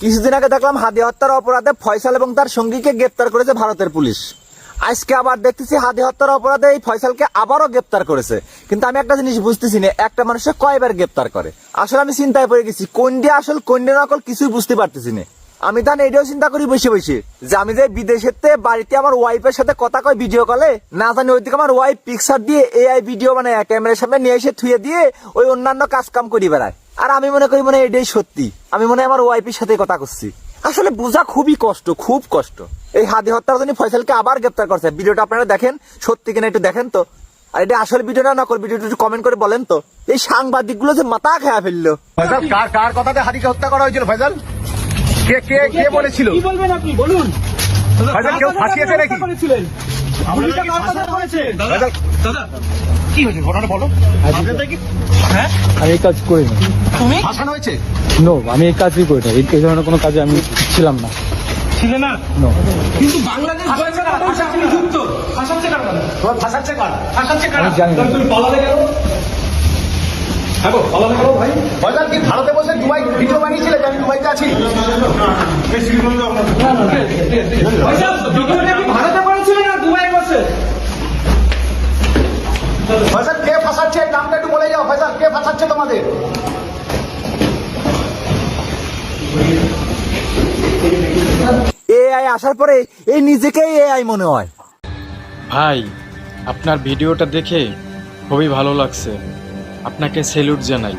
কিছুদিন আগে দেখলাম হাদি হত্যার অপরাধে ফয়সাল এবং তার সঙ্গীকে গ্রেপ্তার করেছে ভারতের পুলিশ। আজকে আবার দেখতেছি হাদি হত্যার অপরাধে এই ফয়সালকে আবারও গ্রেপ্তার করেছে। কিন্তু আমি একটা জিনিস বুঝতেছি না, একটা মানুষকে কয়বার গ্রেপ্তার করে? আসলে আমি চিন্তায় পড়ে গেছি, কোন দিয়ে আসল কোন দিয়ে নকল কিছুই বুঝতে পারতেছি না। আমি তাহলে এটাও চিন্তা করি বসে বসে যে আমি যে বিদেশেতে বাড়িতে আমার ওয়াইফের সাথে কথা কয় ভিডিও কলে, না জানি ওইদিকে আমার ওয়াইফ পিকচার দিয়ে এআই ভিডিও মানে ক্যামেরার সামনে নিয়ে এসে থুয়ে দিয়ে ওই অন্যান্য কাজ কাম করি বেড়ায়। আর আমি মনে করি মানে এটাই সত্যি, আমি মনে হয় আমার ওয়াইফের সাথে কথা করছি। আসলে বোঝা খুবই কষ্ট, খুব কষ্ট। এই হাদি হত্যার জন্য ফয়সালকে আবার গ্রেপ্তার করছে। ভিডিওটা আপনারা দেখেন, সত্যি কিনা একটু দেখেন তো। আর এটা আসল ভিডিও না নকল ভিডিওটা একটু কমেন্ট করে বলেন তো। এই সাংবাদিক গুলো যে মাথা খেয়া ফেললো। ফয়সাল কার কথাতে হাদিকে হত্যা করা হয়েছিল? ফয়সাল কে বলেছিল? কি বলবেন আপনি বলুন। ফয়সাল কেউ ফাঁসিয়েছে নাকি? করেছিলেন পুলিশটা কার কথা করেছে? ফয়সাল দাদা কি হয়েছে ঘটনাটা বলো। হ্যাঁ আমি এই কাজ করি না। তুমি ফাঁসানো হয়েছে? নো, আমি এই কাজই করি না। এই ধরনের কোনো কাজে আমি ছিলাম না। ছিলে না? নো। কিন্তু বাংলাদেশ আপনি যুক্ত ফাঁসাচ্ছে কার? তোমার ফাঁসাচ্ছে কার? ফাঁসাচ্ছে কার? আমি জানি না। তুমি পালালে কেন? হ্যাঁ পালালে কেন ভাই? ফয়সাল কি ভারতে বসে দুবাই ভিডিও বানিয়েছিলে যে আমি দুবাইতে আছি? ভিডিওটা কি ভারতে করেছিলেন না দুবাই বসে? ফয়সাল কে ফাঁসাচ্ছে এই নামটা একটু বলে যাও। ফয়সাল কে ফাঁসাচ্ছে তোমাদের? এআই আসার পরে এই নিজেকেই এআই মনে হয়। ভাই, আপনার ভিডিওটা দেখে খুবই ভালো লাগছে। আপনাকে স্যালুট জানাই।